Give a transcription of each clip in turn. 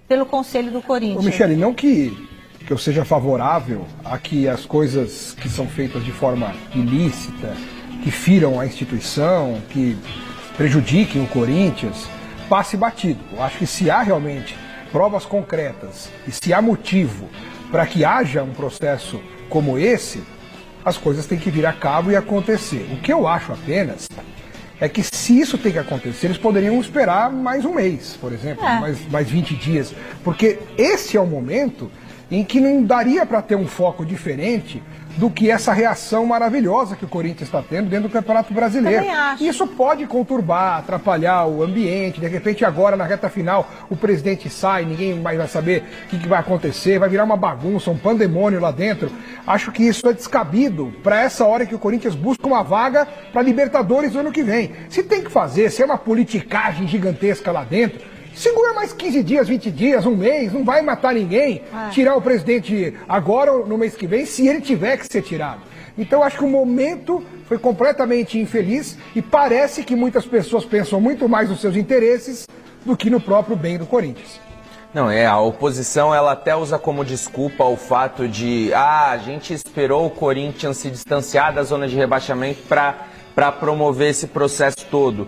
pelo Conselho do Corinthians. Ô, Michele, não que eu seja favorável a que as coisas que são feitas de forma ilícita, que firam a instituição, que prejudiquem o Corinthians, passe batido. Eu acho que se há realmente provas concretas e se há motivo para que haja um processo como esse, as coisas têm que vir a cabo e acontecer. O que eu acho apenas é que se isso tem que acontecer, eles poderiam esperar mais um mês, por exemplo, mais 20 dias, porque esse é o momento em que não daria para ter um foco diferente do que essa reação maravilhosa que o Corinthians está tendo dentro do Campeonato Brasileiro. Isso pode conturbar, atrapalhar o ambiente, de repente agora na reta final o presidente sai, ninguém mais vai saber o que vai acontecer, vai virar uma bagunça, um pandemônio lá dentro. Acho que isso é descabido para essa hora que o Corinthians busca uma vaga para Libertadores no ano que vem. Se tem que fazer, se é uma politicagem gigantesca lá dentro, segura mais 15 dias, 20 dias, um mês, não vai matar ninguém, tirar o presidente agora ou no mês que vem, se ele tiver que ser tirado. Então acho que o momento foi completamente infeliz e parece que muitas pessoas pensam muito mais nos seus interesses do que no próprio bem do Corinthians. Não, a oposição ela até usa como desculpa o fato de a gente esperou o Corinthians se distanciar da zona de rebaixamento para promover esse processo todo,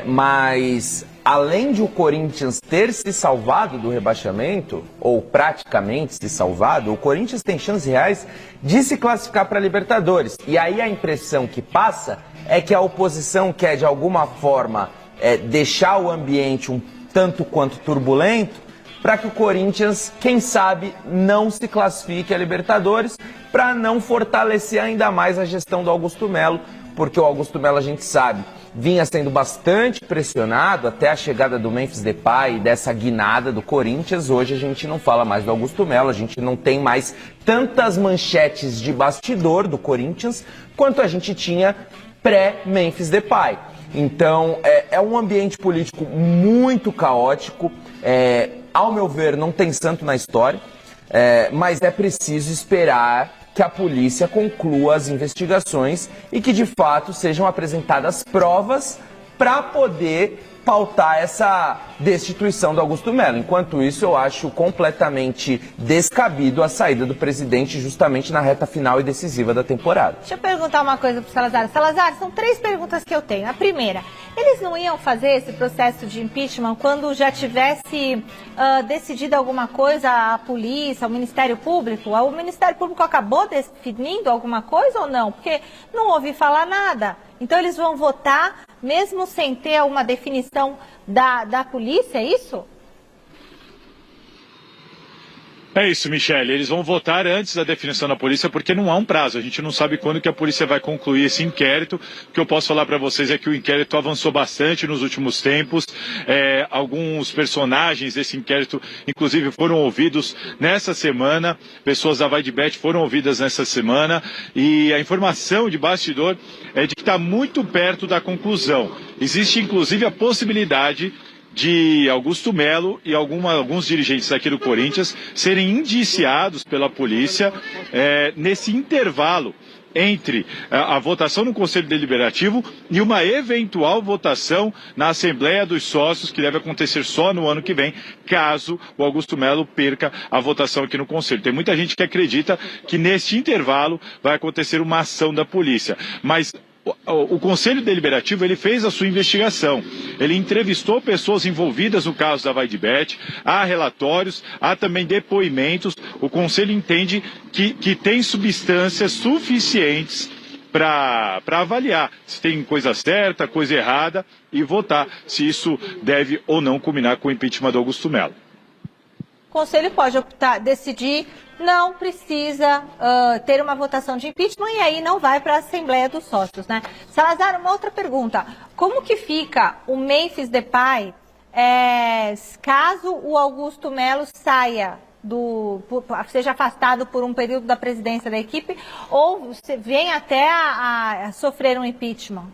mas além de o Corinthians ter se salvado do rebaixamento, ou praticamente se salvado, o Corinthians tem chances reais de se classificar para a Libertadores. E aí a impressão que passa é que a oposição quer, de alguma forma, deixar o ambiente um tanto quanto turbulento para que o Corinthians, quem sabe, não se classifique a Libertadores, para não fortalecer ainda mais a gestão do Augusto Melo, porque o Augusto Melo, a gente sabe, vinha sendo bastante pressionado até a chegada do Memphis Depay e dessa guinada do Corinthians. Hoje a gente não fala mais do Augusto Melo, a gente não tem mais tantas manchetes de bastidor do Corinthians quanto a gente tinha pré-Memphis Depay. Então é um ambiente político muito caótico, ao meu ver não tem santo na história, mas é preciso esperar que a polícia conclua as investigações e que de fato sejam apresentadas provas para poder pautar essa destituição do Augusto Melo. Enquanto isso, eu acho completamente descabido a saída do presidente justamente na reta final e decisiva da temporada. Deixa eu perguntar uma coisa para o Salazar. Salazar, são 3 perguntas que eu tenho. A primeira, eles não iam fazer esse processo de impeachment quando já tivesse decidido alguma coisa a polícia, o Ministério Público? O Ministério Público acabou definindo alguma coisa ou não? Porque não ouvi falar nada. Então eles vão votar mesmo sem ter uma definição da polícia, é isso? É isso, Michele. Eles vão votar antes da definição da polícia porque não há um prazo. A gente não sabe quando que a polícia vai concluir esse inquérito. O que eu posso falar para vocês é que o inquérito avançou bastante nos últimos tempos. Alguns personagens desse inquérito, inclusive, foram ouvidos nessa semana. Pessoas da Vaidbet foram ouvidas nessa semana. E a informação de bastidor é de que está muito perto da conclusão. Existe, inclusive, a possibilidade de Augusto Melo e alguns dirigentes aqui do Corinthians serem indiciados pela polícia nesse intervalo entre a votação no Conselho Deliberativo e uma eventual votação na Assembleia dos Sócios, que deve acontecer só no ano que vem, caso o Augusto Melo perca a votação aqui no Conselho. Tem muita gente que acredita que neste intervalo vai acontecer uma ação da polícia, mas o Conselho Deliberativo ele fez a sua investigação, ele entrevistou pessoas envolvidas no caso da Vaidbet, há relatórios, há também depoimentos. O Conselho entende que tem substâncias suficientes para avaliar se tem coisa certa, coisa errada e votar se isso deve ou não culminar com o impeachment do Augusto Melo. O Conselho pode optar, decidir, não precisa ter uma votação de impeachment e aí não vai para a Assembleia dos Sócios, né? Salazar, uma outra pergunta. Como que fica o Memphis Depay caso o Augusto Melo saia, seja afastado por um período da presidência da equipe ou venha até a sofrer um impeachment?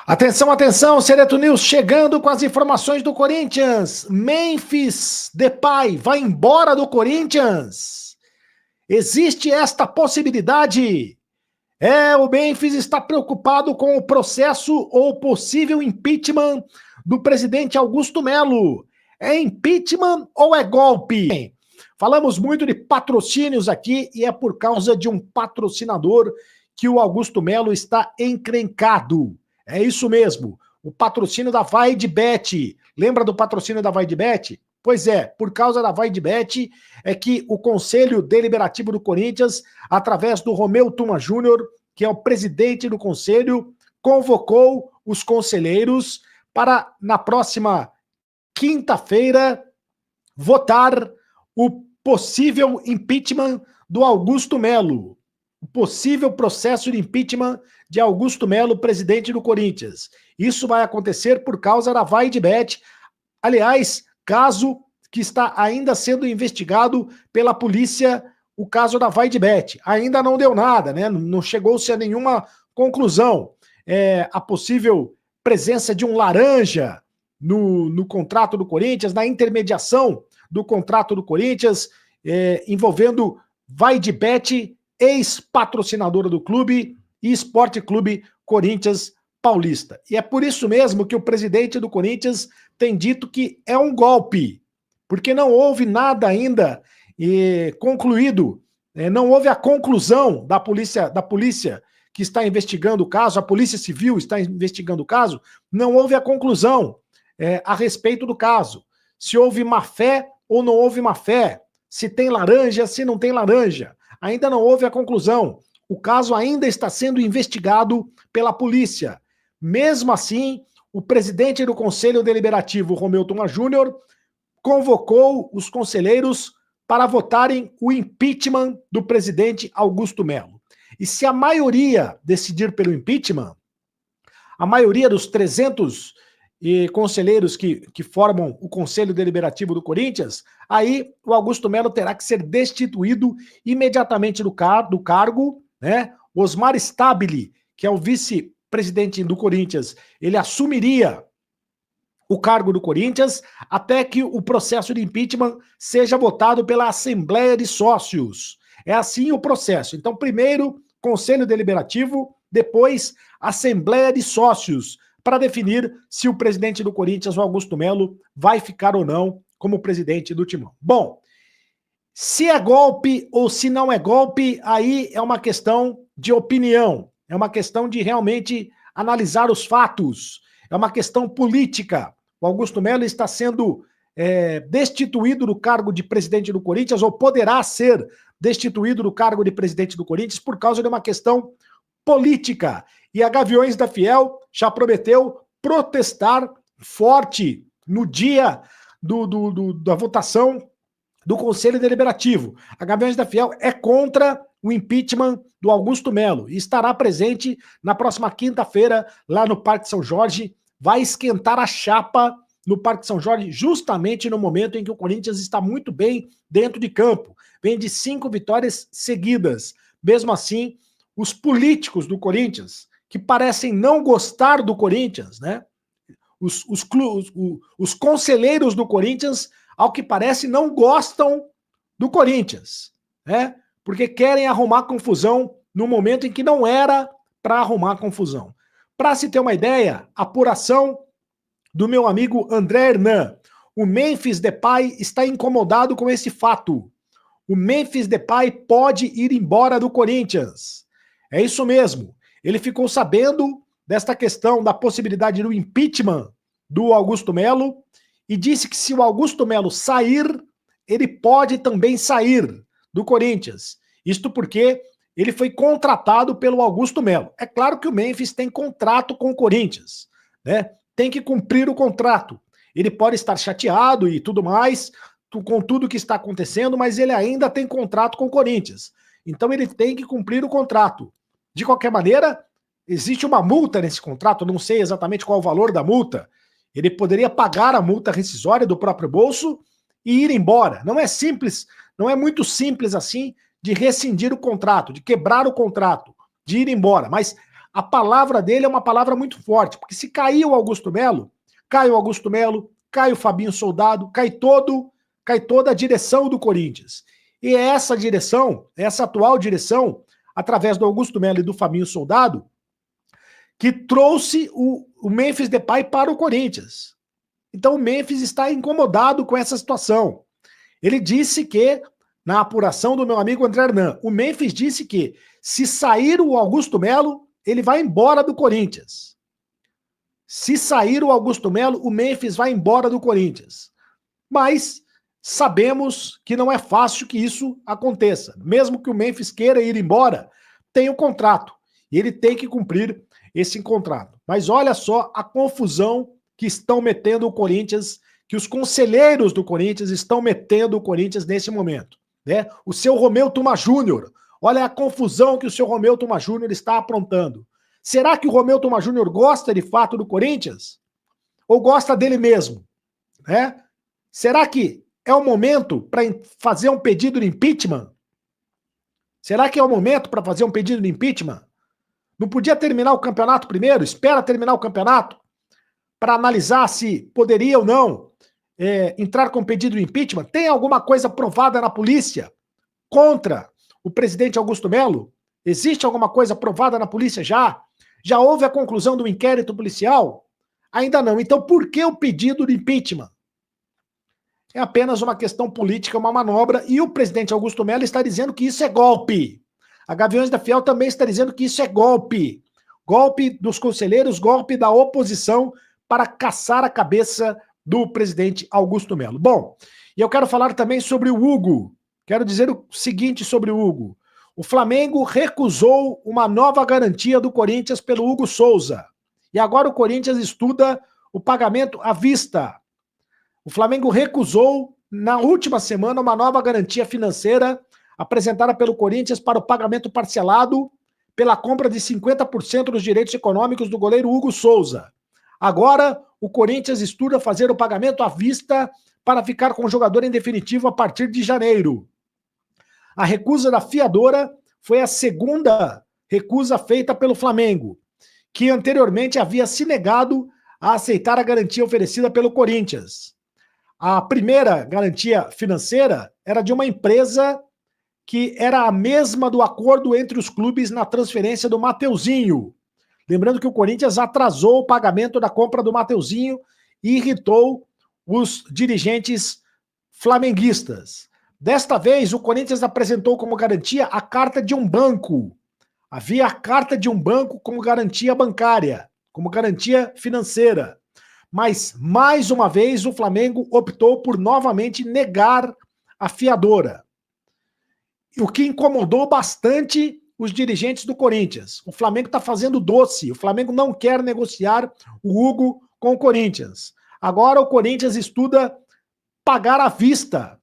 Atenção, atenção, Sereto News chegando com as informações do Corinthians. Memphis Depay vai embora do Corinthians. Existe esta possibilidade. O Memphis está preocupado com o processo ou possível impeachment do presidente Augusto Melo. É impeachment ou é golpe? Bem, falamos muito de patrocínios aqui e é por causa de um patrocinador que o Augusto Melo está encrencado. É isso mesmo, o patrocínio da VaideBet. Lembra do patrocínio da VaideBet? Pois é, por causa da VaideBet é que o Conselho Deliberativo do Corinthians, através do Romeu Tuma Júnior, que é o presidente do conselho, convocou os conselheiros para, na próxima quinta-feira, votar o possível impeachment do Augusto Melo. O possível processo de impeachment de Augusto Melo, presidente do Corinthians. Isso vai acontecer por causa da VaideBet. Aliás, caso que está ainda sendo investigado pela polícia, o caso da VaideBet. Ainda não deu nada, né? Não chegou-se a nenhuma conclusão. A possível presença de um laranja no contrato do Corinthians, na intermediação do contrato do Corinthians, envolvendo VaideBet, ex-patrocinadora do clube, e Esporte Clube Corinthians Paulista. E é por isso mesmo que o presidente do Corinthians tem dito que é um golpe, porque não houve nada ainda concluído, não houve a conclusão da polícia que está investigando o caso, a Polícia Civil está investigando o caso, não houve a conclusão a respeito do caso. Se houve má-fé ou não houve má-fé, se tem laranja, se não tem laranja. Ainda não houve a conclusão. O caso ainda está sendo investigado pela polícia. Mesmo assim, o presidente do Conselho Deliberativo, Romeu Tuma Júnior, convocou os conselheiros para votarem o impeachment do presidente Augusto Melo. E se a maioria decidir pelo impeachment, a maioria dos 300 conselheiros que formam o Conselho Deliberativo do Corinthians, aí o Augusto Melo terá que ser destituído imediatamente do cargo, né? Osmar Stabile, que é o vice-presidente do Corinthians, ele assumiria o cargo do Corinthians até que o processo de impeachment seja votado pela Assembleia de Sócios. É assim o processo. Então, primeiro, Conselho Deliberativo, depois, Assembleia de Sócios, para definir se o presidente do Corinthians, o Augusto Melo, vai ficar ou não como presidente do Timão. Bom, se é golpe ou se não é golpe, aí é uma questão de opinião, é uma questão de realmente analisar os fatos, é uma questão política. O Augusto Melo está sendo destituído do cargo de presidente do Corinthians, ou poderá ser destituído do cargo de presidente do Corinthians por causa de uma questão política. E a Gaviões da Fiel já prometeu protestar forte no dia da votação do Conselho Deliberativo. A Gaviões da Fiel é contra o impeachment do Augusto Melo e estará presente na próxima quinta-feira lá no Parque São Jorge. Vai esquentar a chapa no Parque São Jorge justamente no momento em que o Corinthians está muito bem dentro de campo. Vem de 5 vitórias seguidas. Mesmo assim, os políticos do Corinthians, que parecem não gostar do Corinthians, né? Os conselheiros do Corinthians, ao que parece, não gostam do Corinthians, né? Porque querem arrumar confusão no momento em que não era para arrumar confusão. Para se ter uma ideia, apuração do meu amigo André Hernan. O Memphis Depay está incomodado com esse fato. O Memphis Depay pode ir embora do Corinthians. É isso mesmo. Ele ficou sabendo desta questão da possibilidade do impeachment do Augusto Melo e disse que se o Augusto Melo sair, ele pode também sair do Corinthians. Isto porque ele foi contratado pelo Augusto Melo. É claro que o Memphis tem contrato com o Corinthians, né? Tem que cumprir o contrato. Ele pode estar chateado e tudo mais com tudo que está acontecendo, mas ele ainda tem contrato com o Corinthians. Então ele tem que cumprir o contrato. De qualquer maneira, existe uma multa nesse contrato, não sei exatamente qual o valor da multa. Ele poderia pagar a multa rescisória do próprio bolso e ir embora. Não é simples, não é muito simples assim de rescindir o contrato, de quebrar o contrato, de ir embora. Mas a palavra dele é uma palavra muito forte, porque se cair o Augusto Melo, cai o Augusto Melo, cai o Fabinho Soldado, cai toda a direção do Corinthians. E é essa direção, essa atual direção, através do Augusto Melo e do Fabinho Soldado, que trouxe o Memphis Depay para o Corinthians. Então o Memphis está incomodado com essa situação. Ele disse que, na apuração do meu amigo André Hernan, o Memphis disse que se sair o Augusto Melo, ele vai embora do Corinthians. Se sair o Augusto Melo, o Memphis vai embora do Corinthians. Mas sabemos que não é fácil que isso aconteça. Mesmo que o Memphis queira ir embora, tem um contrato. E ele tem que cumprir esse contrato. Mas olha só a confusão que estão metendo o Corinthians, que os conselheiros do Corinthians estão metendo o Corinthians nesse momento. Né? O seu Romeu Tuma Júnior, olha a confusão que o seu Romeu Tuma Júnior está aprontando. Será que o Romeu Tuma Júnior gosta de fato do Corinthians? Ou gosta dele mesmo? Né? Será que é o momento para fazer um pedido de impeachment? Será que é o momento para fazer um pedido de impeachment? Não podia terminar o campeonato primeiro? Espera terminar o campeonato para analisar se poderia ou não entrar com pedido de impeachment? Tem alguma coisa provada na polícia contra o presidente Augusto Melo? Existe alguma coisa provada na polícia já? Já houve a conclusão do inquérito policial? Ainda não. Então por que o pedido de impeachment? É apenas uma questão política, uma manobra, e o presidente Augusto Melo está dizendo que isso é golpe. A Gaviões da Fiel também está dizendo que isso é golpe. Golpe dos conselheiros, golpe da oposição para caçar a cabeça do presidente Augusto Melo. Bom, e eu quero falar também sobre o Hugo. Quero dizer o seguinte sobre o Hugo. O Flamengo recusou uma nova garantia do Corinthians pelo Hugo Souza. E agora o Corinthians estuda o pagamento à vista. O Flamengo recusou, na última semana, uma nova garantia financeira apresentada pelo Corinthians para o pagamento parcelado pela compra de 50% dos direitos econômicos do goleiro Hugo Souza. Agora, o Corinthians estuda fazer o pagamento à vista para ficar com o jogador em definitivo a partir de janeiro. A recusa da fiadora foi a segunda recusa feita pelo Flamengo, que anteriormente havia se negado a aceitar a garantia oferecida pelo Corinthians. A primeira garantia financeira era de uma empresa que era a mesma do acordo entre os clubes na transferência do Mateuzinho. Lembrando que o Corinthians atrasou o pagamento da compra do Mateuzinho e irritou os dirigentes flamenguistas. Desta vez, o Corinthians apresentou como garantia a carta de um banco. Havia a carta de um banco como garantia bancária, como garantia financeira. Mas, mais uma vez, o Flamengo optou por novamente negar a fiadora. O que incomodou bastante os dirigentes do Corinthians. O Flamengo está fazendo doce. O Flamengo não quer negociar o Hugo com o Corinthians. Agora o Corinthians estuda pagar à vista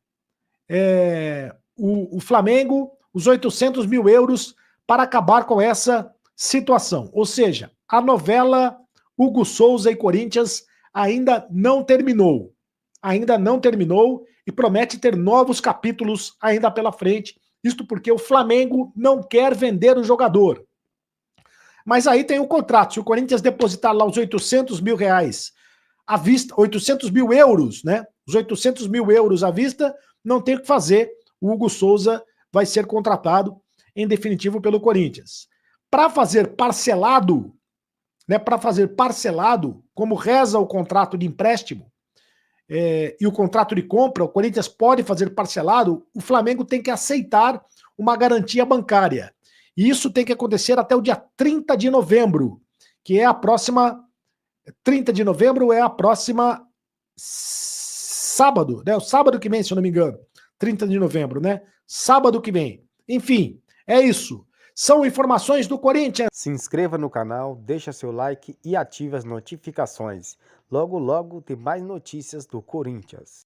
o Flamengo os 800 mil euros para acabar com essa situação. Ou seja, a novela Hugo Souza e Corinthians ainda não terminou. Ainda não terminou e promete ter novos capítulos ainda pela frente. Isto porque o Flamengo não quer vender o jogador. Mas aí tem o contrato. Se o Corinthians depositar lá os 800 mil reais à vista, 800 mil euros, né? Os 800 mil euros à vista, não tem o que fazer. O Hugo Souza vai ser contratado em definitivo pelo Corinthians. Para fazer parcelado, né? Para fazer parcelado, como reza o contrato de empréstimo, e o contrato de compra, o Corinthians pode fazer parcelado, o Flamengo tem que aceitar uma garantia bancária. E isso tem que acontecer até o dia 30 de novembro, que é a próxima... 30 de novembro é a próxima sábado, né? O sábado que vem, se eu não me engano. 30 de novembro, né? Sábado que vem. Enfim, é isso. São informações do Corinthians. Se inscreva no canal, deixa seu like e ative as notificações. Logo, logo tem mais notícias do Corinthians.